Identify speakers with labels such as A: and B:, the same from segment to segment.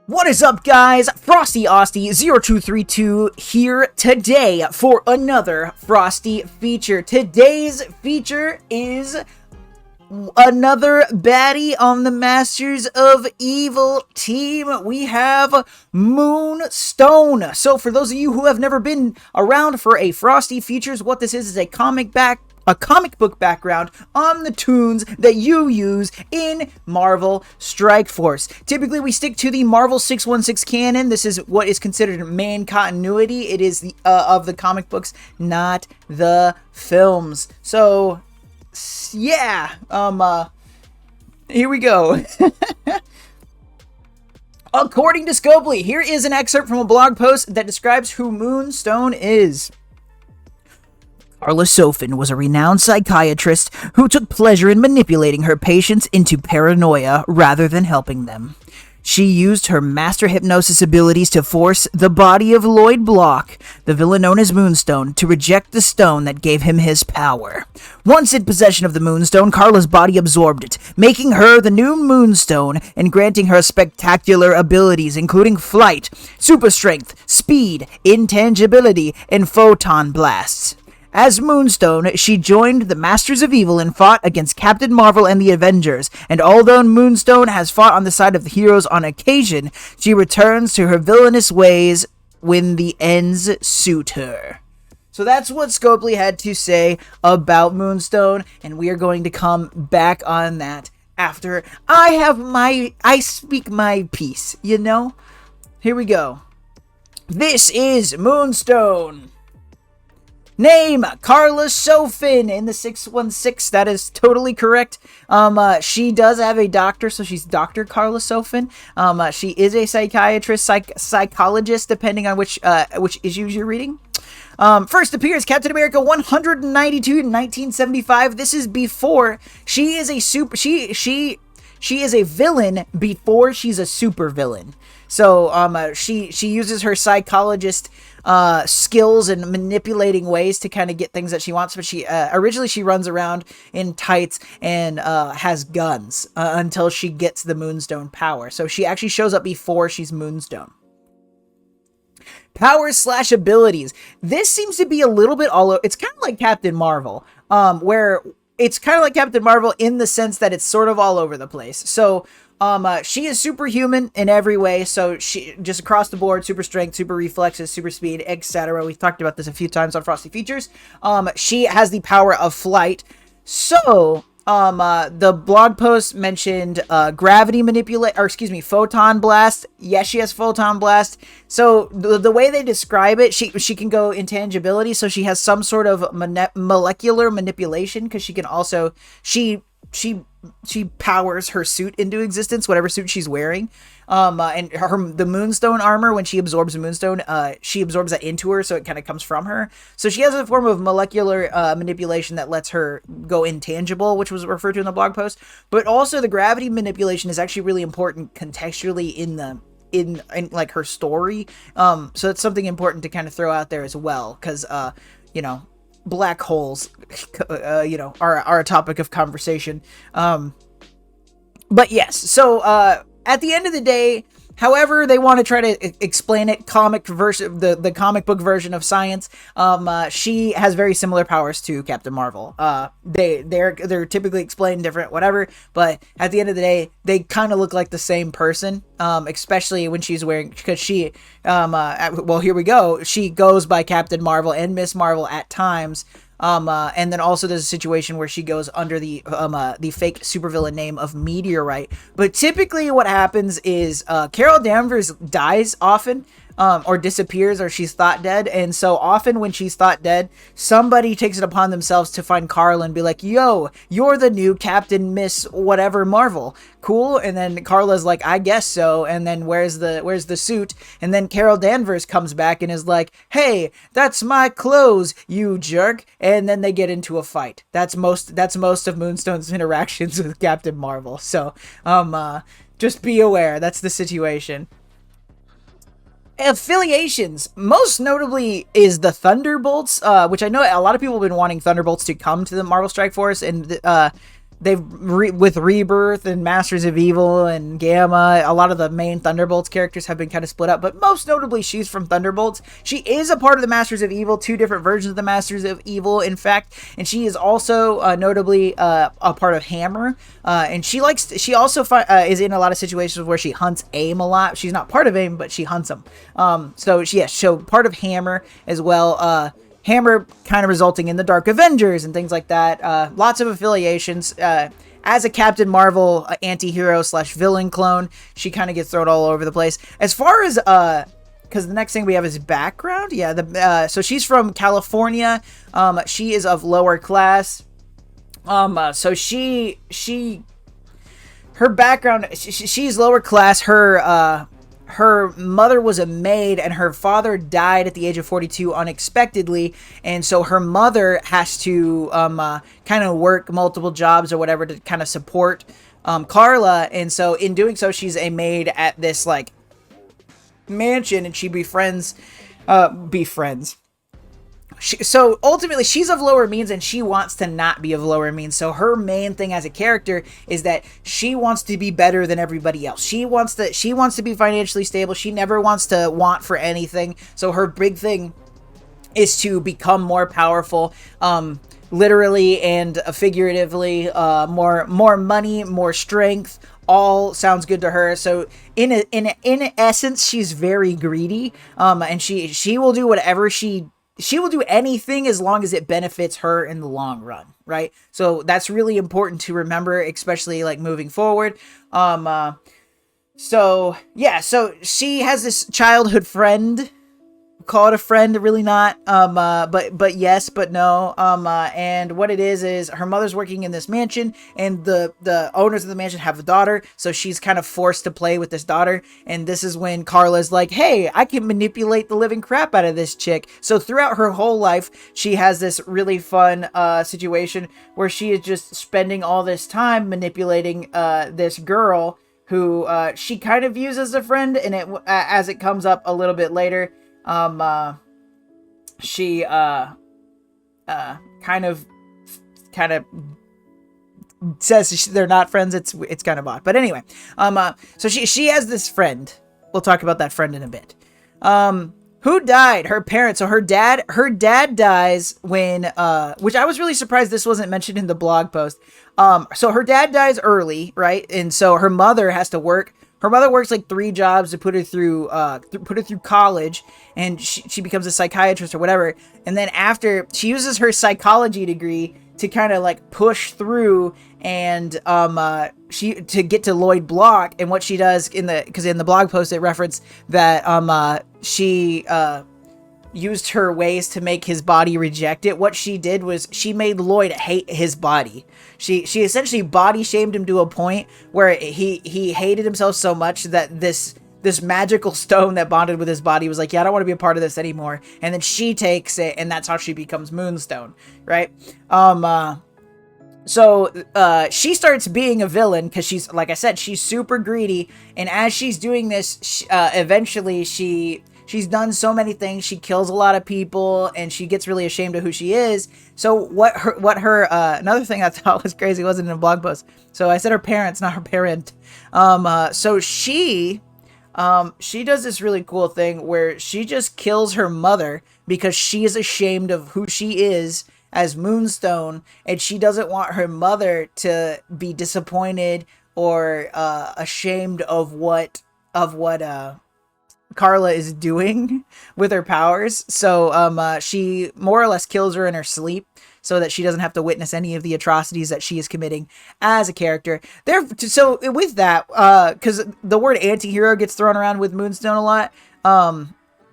A: What is up, guys? Frosty Osty 0232 here today for another Frosty feature. Today's feature is another baddie on the Masters of Evil team. We have Moonstone. So for those of you who have never been around for a Frosty features, what this is a comic book background on the toons that you use in Marvel Strike Force. Typically, we stick to the Marvel 616 canon. This is what is considered main continuity. It is the of the comic books, not the films. So, yeah, here we go. According to Scopely, here is an excerpt from a blog post that describes who Moonstone is. Carla Sofin was a renowned psychiatrist who took pleasure in manipulating her patients into paranoia rather than helping them. She used her master hypnosis abilities to force the body of Lloyd Block, the villain known as Moonstone, to reject the stone that gave him his power. Once in possession of the Moonstone, Carla's body absorbed it, making her the new Moonstone and granting her spectacular abilities including flight, super strength, speed, intangibility, and photon blasts. As Moonstone, she joined the Masters of Evil and fought against Captain Marvel and the Avengers, and although Moonstone has fought on the side of the heroes on occasion, she returns to her villainous ways when the ends suit her. So that's what Scopely had to say about Moonstone, and we are going to come back on that after I speak my piece, you know? Here we go. This is Moonstone. Name, Carla Sofin in the 616. That is totally correct. She does have a doctor, so she's Dr. Carla Sofin. She is a psychiatrist, psychologist, depending on which issues you're reading. First appears Captain America 192 in 1975. This is before she is a she is a villain before she's a super villain. So she uses her psychologist skills and manipulating ways to kind of get things that she wants. But she originally she runs around in tights and has guns until she gets the Moonstone power. So she actually shows up before she's Moonstone. Powers/abilities. This seems to be a little bit all over. It's kind of like Captain Marvel, where it's kind of like Captain Marvel in the sense that it's sort of all over the place. So she is superhuman in every way, so she just across the board, super strength, super reflexes, super speed, etc. We've talked about this a few times on Frosty Features. She has the power of flight. So, the blog post mentioned photon blast. Yes, she has photon blast. So the way they describe it, she can go intangibility, so she has some sort of molecular manipulation, because she can also she powers her suit into existence, whatever suit she's wearing. And the Moonstone armor, when she absorbs Moonstone, she absorbs that into her, so it kind of comes from her. So she has a form of molecular manipulation that lets her go intangible, which was referred to in the blog post. But also the gravity manipulation is actually really important contextually in like her story. So it's something important to kind of throw out there as well, because black holes, are a topic of conversation. But yes, so at the end of the day, however they want to try to explain it, the comic book version of science, she has very similar powers to Captain Marvel. They're typically explained different, whatever, but at the end of the day, they kind of look like the same person, especially when she's wearing, because she, well, here we go, she goes by Captain Marvel and Miss Marvel at times. And then also there's a situation where she goes under the fake supervillain name of Meteorite. But typically what happens is Carol Danvers dies often, or disappears, or she's thought dead. And so often when she's thought dead, somebody takes it upon themselves to find Carla and be like, yo, you're the new Captain Miss whatever Marvel. Cool. And then Carla's like, I guess so. And then where's the suit? And then Carol Danvers comes back and is like, hey, that's my clothes, you jerk. And then they get into a fight. That's most of Moonstone's interactions with Captain Marvel. So just be aware, that's the situation. Affiliations, most notably is the Thunderbolts, which I know a lot of people have been wanting Thunderbolts to come to the Marvel Strike Force, and with Rebirth and Masters of Evil and Gamma, a lot of the main Thunderbolts characters have been kind of split up, but most notably she's from Thunderbolts. She is a part of the Masters of Evil, 2 different versions of the Masters of Evil, in fact, and she is also notably a part of Hammer, and she also is in a lot of situations where she hunts AIM a lot. She's not part of AIM, but she hunts them. So part of Hammer as well. Hammer kind of resulting in the Dark Avengers and things like that. Lots of affiliations. As a Captain Marvel anti-hero / villain clone, she kind of gets thrown all over the place. As far as, because the next thing we have is background. Yeah, so she's from California. She is of lower class. So her background, she's lower class. Her mother was a maid and her father died at the age of 42 unexpectedly, and so her mother has to kind of work multiple jobs or whatever to kind of support Carla, and so in doing so she's a maid at this like mansion, and she befriends so ultimately she's of lower means and she wants to not be of lower means. So her main thing as a character is that she wants to be better than everybody else. She wants to be financially stable. She never wants to want for anything. So her big thing is to become more powerful, literally and figuratively. More money, more strength, all sounds good to her. So in essence, she's very greedy, and she will do whatever she will do anything as long as it benefits her in the long run, right? So that's really important to remember, especially like moving forward. So she has this childhood friend. Call it a friend, really not. But yes, but no. And what it is her mother's working in this mansion, and the owners of the mansion have a daughter, so she's kind of forced to play with this daughter. And this is when Carla's like, hey, I can manipulate the living crap out of this chick. So throughout her whole life, she has this really fun situation where she is just spending all this time manipulating this girl who she kind of views as a friend, and as it comes up a little bit later, she kind of says they're not friends. It's kind of odd, but anyway, so she has this friend. We'll talk about that friend in a bit. Who died? Her parents. So her dad dies when, which I was really surprised this wasn't mentioned in the blog post. So her dad dies early, right? And so her mother has to work. Her mother works like 3 jobs to put her through college, and she becomes a psychiatrist or whatever. And then after, she uses her psychology degree to kind of like push through and to get to Lloyd Block. And what she does because in the blog post it referenced that she used her ways to make his body reject it. What she did was she made Lloyd hate his body. She essentially body shamed him to a point where he hated himself so much that this magical stone that bonded with his body was like, yeah, I don't want to be a part of this anymore. And then she takes it, and that's how she becomes Moonstone, right? So she starts being a villain because she's, like I said, she's super greedy. And as she's doing this, eventually she's done so many things. She kills a lot of people, and she gets really ashamed of who she is. So what her another thing I thought was crazy, wasn't in a blog post. So I said her parents, not her parent. So she does this really cool thing where she just kills her mother because she is ashamed of who she is as Moonstone, and she doesn't want her mother to be disappointed or ashamed of what Carla is doing with her powers. So she more or less kills her in her sleep so that she doesn't have to witness any of the atrocities that she is committing as a character. So with that, because the word anti-hero gets thrown around with Moonstone a lot,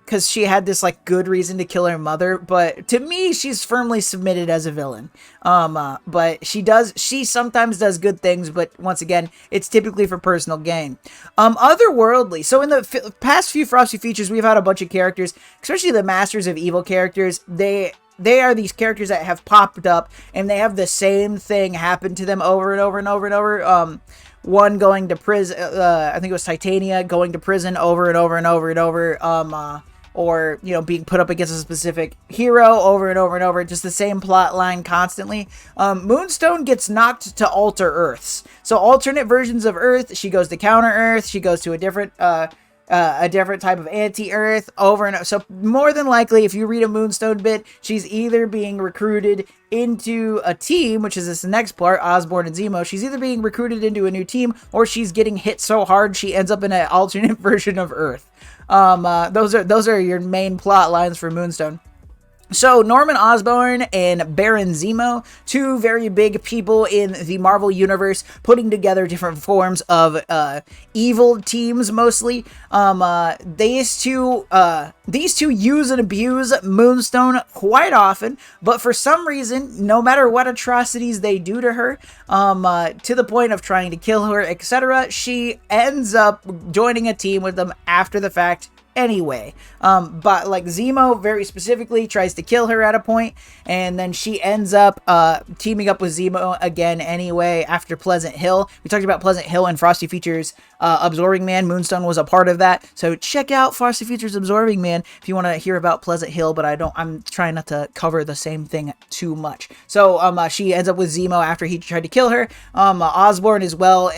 A: because she had this like good reason to kill her mother, but to me she's firmly submitted as a villain. But she sometimes does good things, but once again, it's typically for personal gain. Otherworldly. So in the past few Frosty features, we've had a bunch of characters, especially the Masters of Evil characters. They are these characters that have popped up, and they have the same thing happen to them over and over and over and over. One going to prison, I think it was Titania, going to prison over and over and over and over. or, you know, being put up against a specific hero over and over and over, just the same plot line constantly. Moonstone gets knocked to alter Earths. So alternate versions of Earth, she goes to Counter Earth, she goes to a different type of anti-Earth over and over. So more than likely, if you read a Moonstone bit, she's either being recruited into a team, which is this next part, Osborn and Zemo. She's either being recruited into a new team, or she's getting hit so hard she ends up in an alternate version of Earth. Those are your main plot lines for Moonstone. So, Norman Osborn and Baron Zemo, two very big people in the Marvel Universe, putting together different forms of evil teams, mostly. These two use and abuse Moonstone quite often, but for some reason, no matter what atrocities they do to her, to the point of trying to kill her, etc., she ends up joining a team with them after the fact anyway. But like Zemo very specifically tries to kill her at a point, and then she ends up teaming up with Zemo again anyway after Pleasant Hill. We talked about Pleasant Hill and Frosty Features Absorbing Man. Moonstone was a part of that, so check out Frosty Features Absorbing Man if you want to hear about Pleasant Hill, but I'm trying not to cover the same thing too much. So she ends up with Zemo after he tried to kill her. Osborn as well,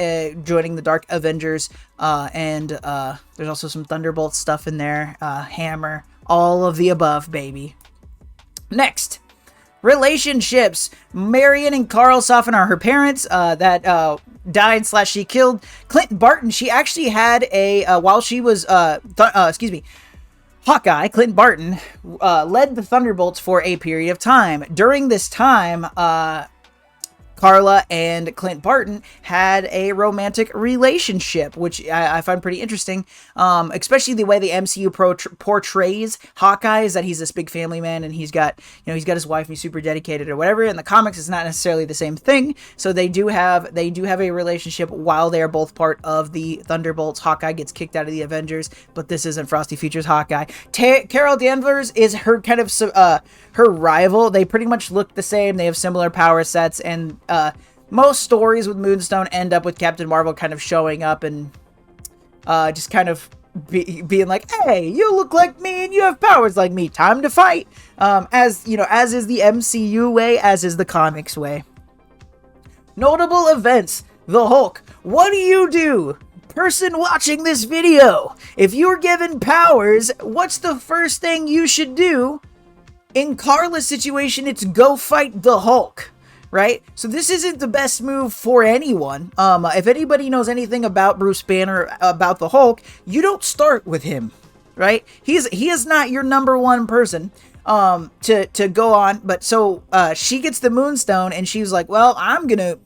A: joining the Dark Avengers, and there's also some Thunderbolt stuff in there, Hammer, all of the above, baby. Next, relationships. Marion and Carl Soffen are her parents that died / she killed. Clint Barton, she actually had while she was, Hawkeye, Clint Barton, led the Thunderbolts for a period of time. During this time, Carla and Clint Barton had a romantic relationship, which I find pretty interesting, especially the way the MCU portrays Hawkeye, is that he's this big family man, and he's got his wife, and he's super dedicated or whatever. In the comics, it's not necessarily the same thing. So they do have a relationship while they are both part of the Thunderbolts. Hawkeye gets kicked out of the Avengers, but this isn't Frosty Features Hawkeye. Carol Danvers is her kind of her rival. They pretty much look the same. They have similar power sets, and most stories with Moonstone end up with Captain Marvel kind of showing up and just kind of being like, hey, you look like me and you have powers like me, time to fight. As is the MCU way, as is the comics way. Notable events. The Hulk. What do you do? Person watching this video, if you're given powers, what's the first thing you should do? In Carla's situation, it's go fight the Hulk, right? So this isn't the best move for anyone. If anybody knows anything about Bruce Banner, about the Hulk, you don't start with him, right? He is not your number one person to go on. But so she gets the Moonstone, and she's like, well, I'm gonna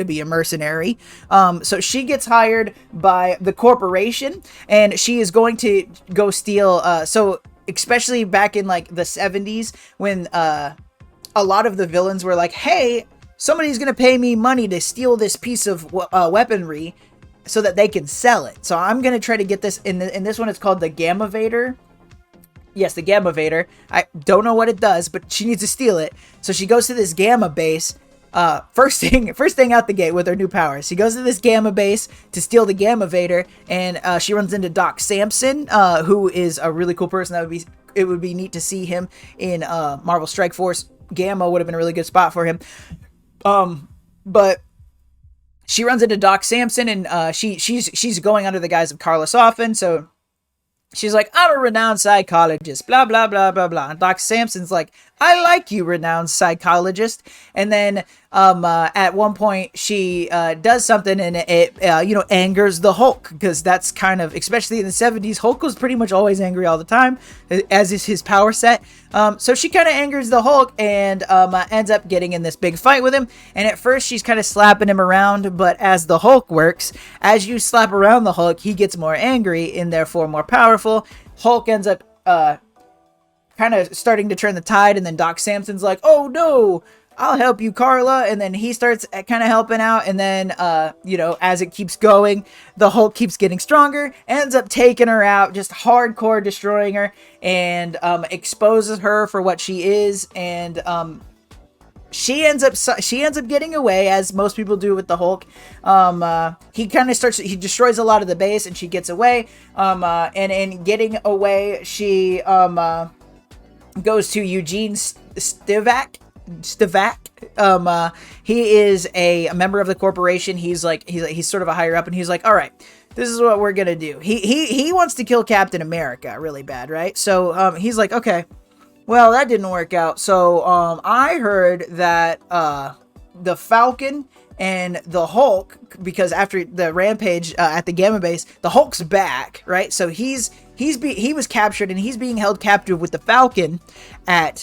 A: be a mercenary. So she gets hired by the corporation, and she is going to go steal. So especially back in like the 70s, when a lot of the villains were like, hey, somebody's gonna pay me money to steal this piece of weaponry so that they can sell it. So I'm gonna try to get this. In this one, it's called the Gamma Vader. Yes, the Gamma Vader. I don't know what it does, but she needs to steal it. So she goes to this Gamma base. First thing out the gate with her new powers. She goes to this Gamma base to steal the Gamma Vader, and she runs into Doc Samson, who is a really cool person. It would be neat to see him in Marvel Strike Force. Gamma would have been a really good spot for him. But she runs into Doc Samson, and she's going under the guise of Carla Soffen, so she's like, I'm a renowned psychologist, blah, blah, blah, blah, blah. And Doc Samson's like, I like you, renowned psychologist. And then at one point, she does something, and it angers the Hulk, because that's kind of, especially in the 70s, Hulk was pretty much always angry all the time, as is his power set. So she kind of angers the Hulk, and ends up getting in this big fight with him. And at first, she's kind of slapping him around, but as the Hulk works, as you slap around the Hulk, he gets more angry and therefore more powerful. Hulk ends up kind of starting to turn the tide, and then Doc Samson's like, oh no, I'll help you, Carla. And then he starts kind of helping out, and then as it keeps going, the Hulk keeps getting stronger, ends up taking her out, just hardcore destroying her, and exposes her for what she is. And she ends up getting away, as most people do with the Hulk. He destroys a lot of the base, and she gets away. And in getting away, she goes to Eugene Stivak. He is a member of the corporation. He's sort of a higher up, and he's like, all right, this is what we're gonna do. He wants to kill Captain America really bad, right? So he's like, okay, well, that didn't work out. So I heard that the Falcon and the Hulk, because after the rampage at the Gamma base, the Hulk's back, right? So he was captured, and he's being held captive with the Falcon in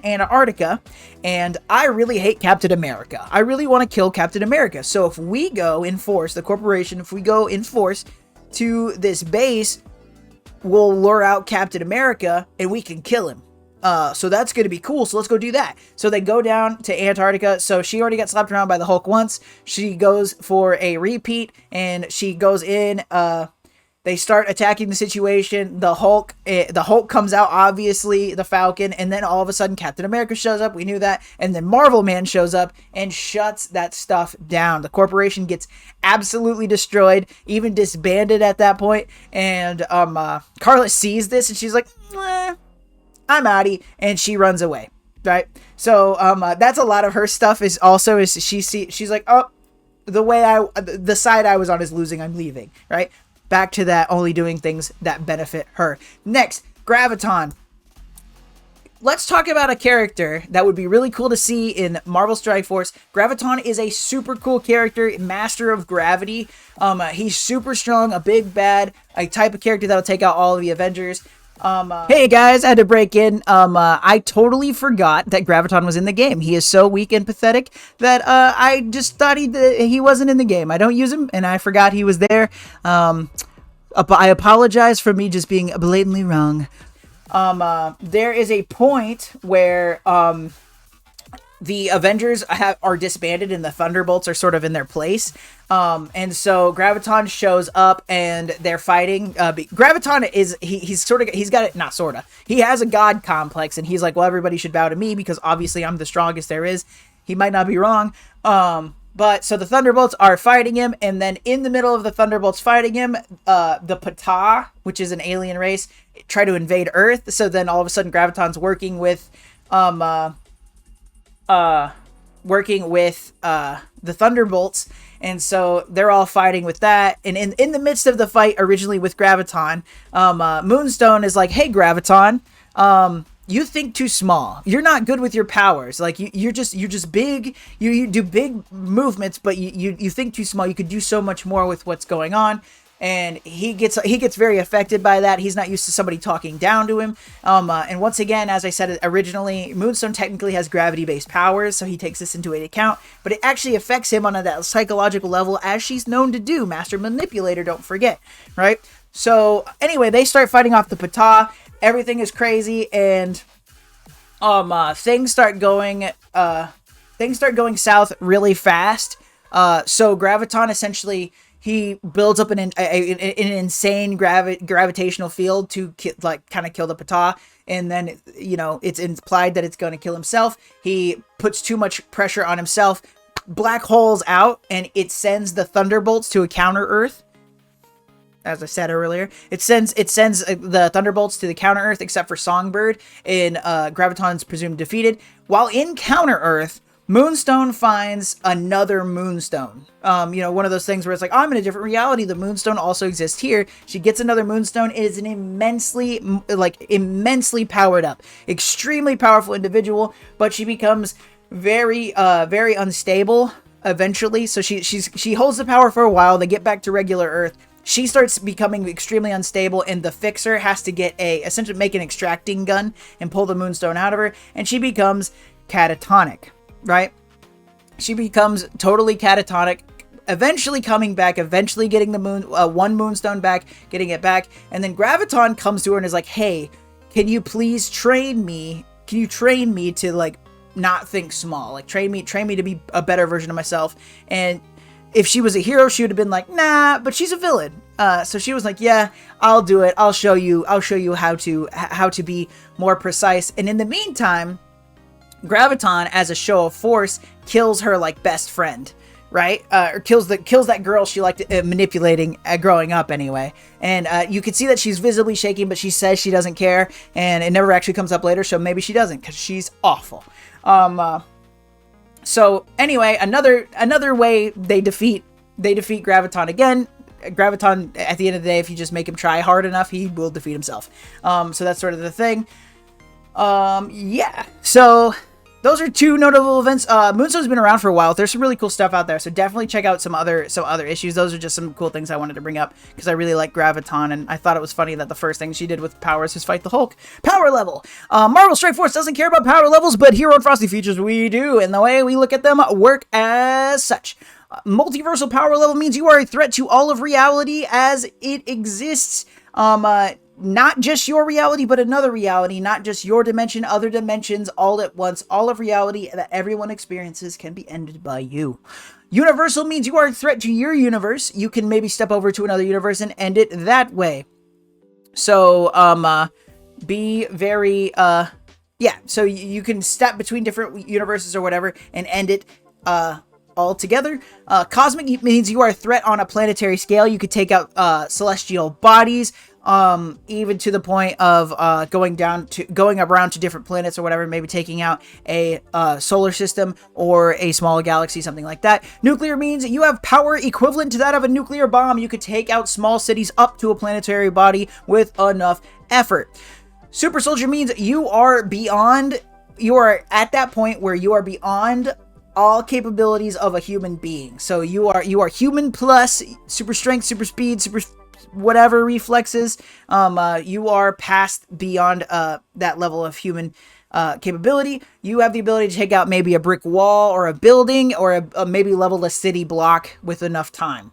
A: Antarctica. And I really hate Captain America. I really want to kill Captain America. So if we go in force, the corporation, if we go in force to this base, we'll lure out Captain America and we can kill him. So that's going to be cool. So let's go do that. So they go down to Antarctica. So she already got slapped around by the Hulk once. She goes for a repeat, and she goes in. They start attacking the situation. The Hulk comes out, obviously, the Falcon, and then all of a sudden Captain America shows up. We knew that. And then Marvel Man shows up and shuts that stuff down. The corporation gets absolutely destroyed, even disbanded at that point. And Carla sees this, and she's like, I'm outie, and she runs away, right? So that's a lot of her stuff. She's like, oh, the side I was on is losing, I'm leaving, right? Back to that, only doing things that benefit her. Next, Graviton. Let's talk about a character that would be really cool to see in Marvel Strike Force. Graviton is a super cool character, master of gravity. He's super strong, a big bad, a type of character that'll take out all of the Avengers. Hey guys, I had to break in. I totally forgot that Graviton was in the game. He is so weak and pathetic that I just thought he wasn't in the game. I don't use him, and I forgot he was there. I apologize for me just being blatantly wrong. There is a point where the Avengers are disbanded, and the Thunderbolts are sort of in their place. And so Graviton shows up, and they're fighting. Graviton he has a god complex, and he's like, well, everybody should bow to me because obviously I'm the strongest there is. He might not be wrong. But so the Thunderbolts are fighting him, and then in the middle of the Thunderbolts fighting him, the Ptah, which is an alien race, try to invade Earth. So then all of a sudden Graviton's working with the Thunderbolts, and so they're all fighting with that. And in the midst of the fight, originally with Graviton, Moonstone is like, hey Graviton, you think too small. You're not good with your powers. Like you're just big. You do big movements, but you think too small. You could do so much more with what's going on. And he gets very affected by that. He's not used to somebody talking down to him. And once again, as I said originally, Moonstone technically has gravity-based powers, so he takes this into account. But it actually affects him on that psychological level, as she's known to do. Master Manipulator, don't forget, right? So anyway, they start fighting off the Ptah. Everything is crazy, and things start going south really fast. So Graviton essentially, he builds up an insane gravitational field to kind of kill the Ptah, and then it's implied that it's going to kill himself. He puts too much pressure on himself, black holes out, and it sends the Thunderbolts to a counter Earth. As I said earlier, it sends the Thunderbolts to the counter Earth, except for Songbird, and Graviton's presumed defeated. While in counter Earth, Moonstone finds another Moonstone. One of those things where it's like, oh, I'm in a different reality. The Moonstone also exists here. She gets another Moonstone. It is an immensely powered up, extremely powerful individual, but she becomes very unstable eventually. So she holds the power for a while. They get back to regular Earth. She starts becoming extremely unstable, and the Fixer has to essentially make an extracting gun and pull the Moonstone out of her, and she becomes catatonic. Right? She becomes totally catatonic, eventually coming back, eventually getting the one Moonstone back, getting it back, and then Graviton comes to her and is like, hey, can you please train me? Can you train me to not think small? Train me to be a better version of myself. And if she was a hero, she would have been like, nah, but she's a villain. So she was like, yeah, I'll do it. I'll show you how to be more precise. And in the meantime, Graviton, as a show of force, kills her like best friend, right? Or kills that girl she liked manipulating growing up anyway. And you can see that she's visibly shaking, but she says she doesn't care, and it never actually comes up later, so maybe she doesn't, because she's awful. So anyway, another way they defeat Graviton again. Graviton, at the end of the day, if you just make him try hard enough, he will defeat himself. So that's sort of the thing. Yeah. So those are two notable events. Moonstone's been around for a while. There's some really cool stuff out there, so definitely check out some other issues. Those are just some cool things I wanted to bring up because I really like Graviton, and I thought it was funny that the first thing she did with powers is fight the Hulk. Power level. Marvel Strike Force doesn't care about power levels, but here on Frosty Features we do, and the way we look at them work as such. Multiversal power level means you are a threat to all of reality as it exists. Not just your reality, but another reality, not just your dimension, other dimensions, all at once. All of reality that everyone experiences can be ended by you. Universal means you are a threat to your universe. You can maybe step over to another universe and end it that way. So, be very, yeah, so you can step between different universes or whatever and end it, all together. Cosmic means you are a threat on a planetary scale. You could take out, celestial bodies, even to the point of going around to different planets or whatever, maybe taking out a solar system or a small galaxy, something like that. Nuclear means you have power equivalent to that of a nuclear bomb. You could take out small cities up to a planetary body with enough effort. Super soldier means you are at that point where you are beyond all capabilities of a human being. So you are human plus super strength, super speed, super whatever reflexes. You are past beyond that level of human capability. You have the ability to take out maybe a brick wall or a building or a maybe level a city block with enough time.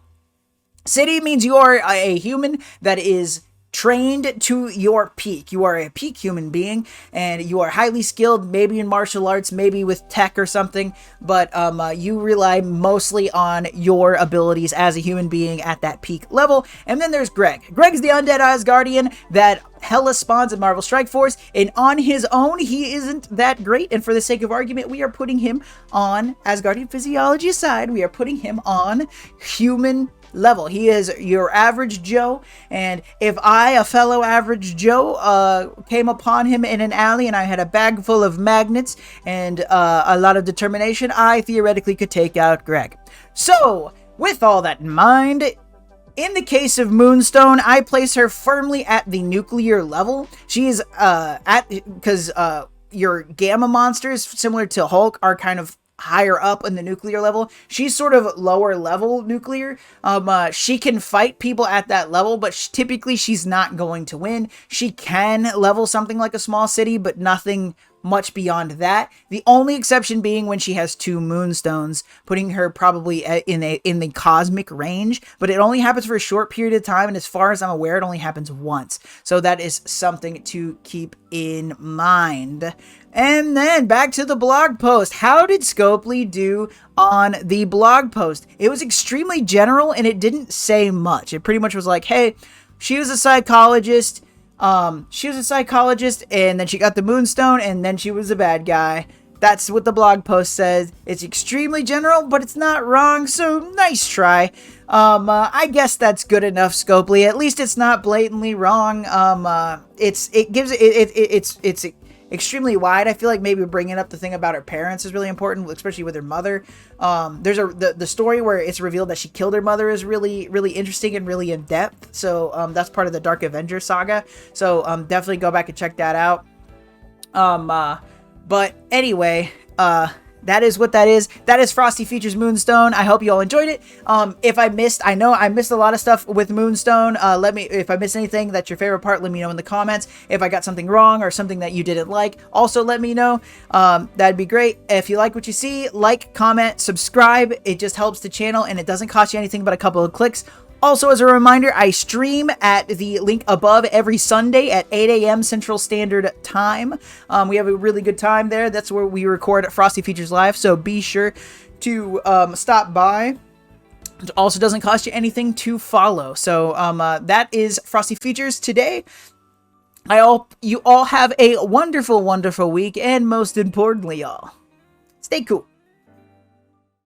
A: City means you are a human that is trained to your peak. You are a peak human being, and you are highly skilled, maybe in martial arts, maybe with tech or something, but you rely mostly on your abilities as a human being at that peak level. And then there's Greg. Greg's the undead Asgardian that Hela spawns in Marvel Strike Force, and on his own, he isn't that great, and for the sake of argument, we are putting him on, Asgardian physiology aside, we are putting him on human level. He is your average Joe, and if I, a fellow average Joe, came upon him in an alley and I had a bag full of magnets and a lot of determination, I theoretically could take out Greg. So, with all that in mind, in the case of Moonstone, I place her firmly at the nuclear level. She is because your gamma monsters, similar to Hulk, are kind of higher up in the nuclear level. She's sort of lower level nuclear. She can fight people at that level, but typically she's not going to win. She can level something like a small city, but nothing much beyond that. The only exception being when she has 2 Moonstones, putting her probably in the cosmic range, but it only happens for a short period of time, and as far as I'm aware, it only happens once. So that is something to keep in mind. And then back to the blog post. How did Scopely do on the blog post? It was extremely general, and it didn't say much. It pretty much was like, hey, she was a psychologist. And then she got the Moonstone, and then she was a bad guy. That's what the blog post says. It's extremely general, but it's not wrong, so nice try. I guess that's good enough, Scopely. At least it's not blatantly wrong. It's extremely wide. I feel like maybe bringing up the thing about her parents is really important, especially with her mother. There's the story where it's revealed that she killed her mother is really, really interesting and really in depth. So that's part of the Dark Avenger saga. So definitely go back and check that out. But anyway, that is what that is. That is Frosty Features Moonstone. I hope you all enjoyed it. If I missed a lot of stuff with Moonstone. If I missed anything that's your favorite part, let me know in the comments. If I got something wrong or something that you didn't like, also let me know. That'd be great. If you like what you see, like, comment, subscribe. It just helps the channel, and it doesn't cost you anything but a couple of clicks. Also, as a reminder, I stream at the link above every Sunday at 8 a.m. Central Standard Time. We have a really good time there. That's where we record at Frosty Features Live, so be sure to stop by. It also doesn't cost you anything to follow. So that is Frosty Features today. You all have a wonderful, wonderful week, and most importantly, y'all, stay cool.